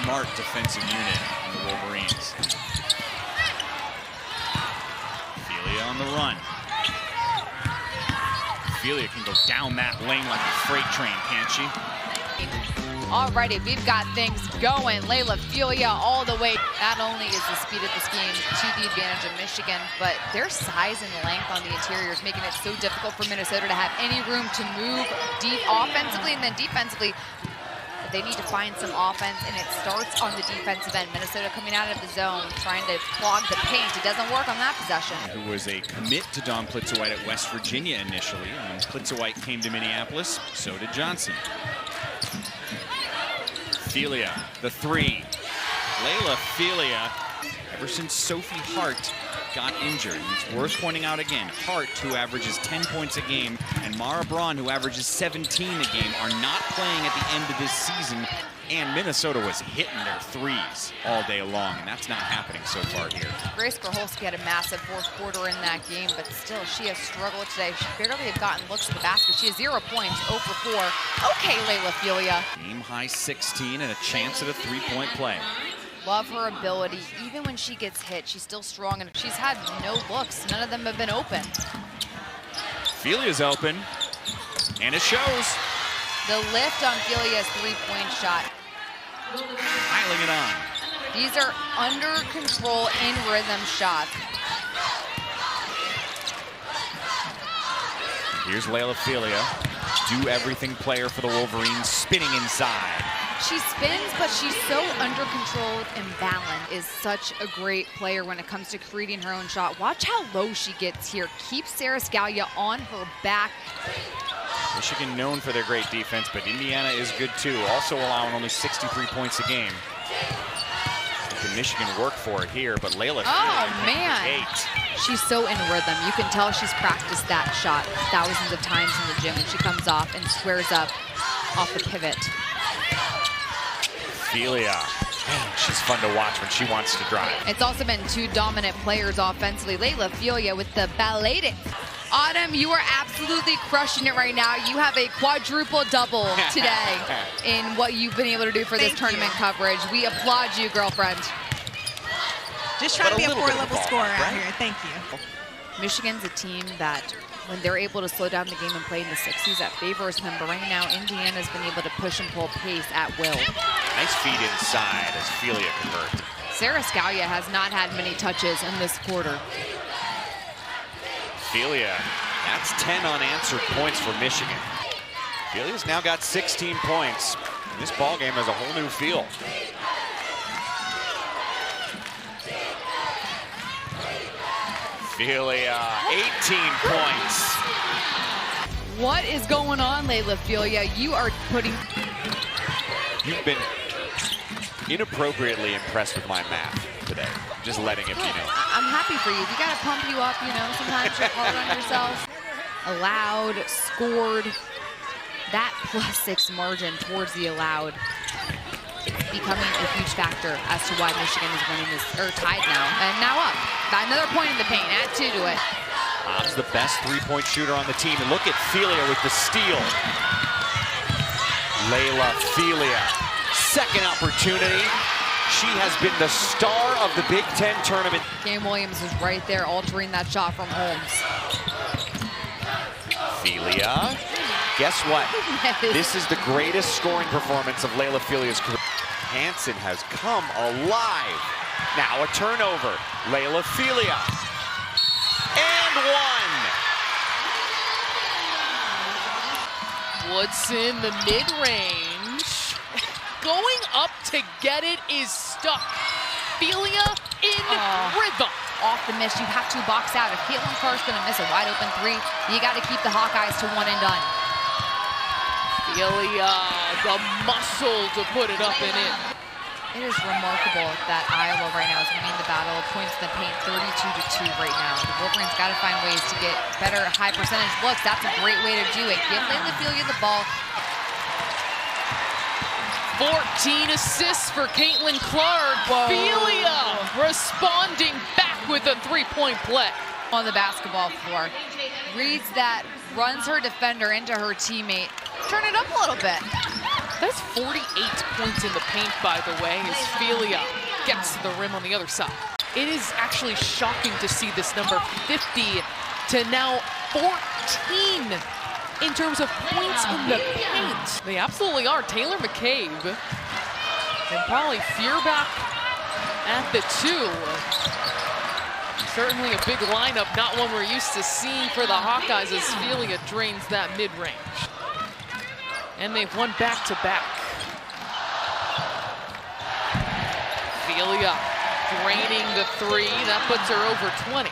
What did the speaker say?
smart defensive unit in the Wolverines. Phelia on the run. Phelia can go down that lane like a freight train, can't she? Alrighty, we've got things going. Laila Phelia all the way. Not only is the speed of this game to the advantage of Michigan, but their size and length on the interior is making it so difficult for Minnesota to have any room to move deep offensively, and then defensively, they need to find some offense, and it starts on the defensive end. Minnesota coming out of the zone, trying to clog the paint. It doesn't work on that possession. Who was a commit to Dawn Plitzowite at West Virginia initially. And when Plitzowite came to Minneapolis, so did Johnson. Phelia, the three. Laila Phelia, ever since Sophie Hart got injured. It's worth pointing out again, Hart, who averages 10 points a game, and Mara Braun, who averages 17 a game, are not playing at the end of this season, and Minnesota was hitting their threes all day long, and that's not happening so far here. Grace Groholski had a massive fourth quarter in that game, but still, she has struggled today. She barely had gotten looks at the basket. She has 0 points, 0 for 4. Okay, Laila Phelia. Game high 16 and a chance at a three-point play. Love her ability. Even when she gets hit, she's still strong, and she's had no looks. None of them have been open. Phelia's open, and it shows. The lift on Phelia's three-point shot. Piling it on. These are under control, in rhythm shots. Here's Laila Phelia, do-everything player for the Wolverines, spinning inside. She spins, but she's so under controlled and balanced. Is such a great player when it comes to creating her own shot. Watch how low she gets here. Keeps Sarah Scalia on her back. Michigan known for their great defense, but Indiana is good too, also allowing only 63 points a game. Can Michigan work for it here, but Laila oh man, she's so in rhythm. You can tell she's practiced that shot thousands of times in the gym, and she comes off and squares up off the pivot. Phelia, she's fun to watch when she wants to drive. It's also been two dominant players offensively. Laila Phelia with the balletic. Autumn, you are absolutely crushing it right now. You have a quadruple double today in what you've been able to do for this tournament coverage. We applaud you, girlfriend. Just trying to be a four-level scorer out here. Thank you. Michigan's a team that, when they're able to slow down the game and play in the 60s, that favors them. But right now, Indiana's been able to push and pull pace at will. Nice feed inside as Phelia converts. Sarah Scalia has not had many touches in this quarter. Phelia, that's 10 unanswered points for Michigan. Phelia's now got 16 points. This ball game has a whole new feel. Phelia, 18 points. What is going on, Laila Phelia? You are putting... You've been inappropriately impressed with my math today. Just letting it be known. I'm happy for you. You got to pump you up, you know. Sometimes you're hard on yourself. Allowed, scored. That +6 margin towards the allowed becoming a huge factor as to why Michigan is winning this, or tied now. And now up. Got another point in the paint. Add 2 to it. Hobbs the best three-point shooter on the team. And look at Phelia with the steal. Laila Phelia. Second opportunity. She has been the star of the Big Ten tournament. Cam Williams is right there altering that shot from Holmes. Phelia. Guess what? This is the greatest scoring performance of Laila Phelia's career. Hansen has come alive. Now a turnover. Laila Phelia. And one. Woodson, the mid-range. Going up to get it is stuck. Phelia in rhythm. Off the miss, you have to box out. If Caitlin Clark's gonna miss a wide open 3, you gotta keep the Hawkeyes to 1 and done. Phelia, the muscle to put it up and in. It is remarkable that Iowa right now is winning the battle. Points in the paint 32-2 right now. The Wolverines got to find ways to get better high percentage looks. That's a great way to do it. Give Laila Phelia the ball. 14 assists for Caitlin Clark. Phelia responding back with a three-point play. On the basketball floor. Reads that, runs her defender into her teammate. Turn it up a little bit. That's 48 points in the paint, by the way, as Phelia gets to the rim on the other side. It is actually shocking to see this number 50 to now 14 in terms of points in the paint. They absolutely are. Taylor McCabe and probably Fearbach at the 2. Certainly a big lineup, not one we're used to seeing for the Hawkeyes as Phelia drains that mid-range. And they've won back-to-back. Phelia draining the 3, that puts her over 20.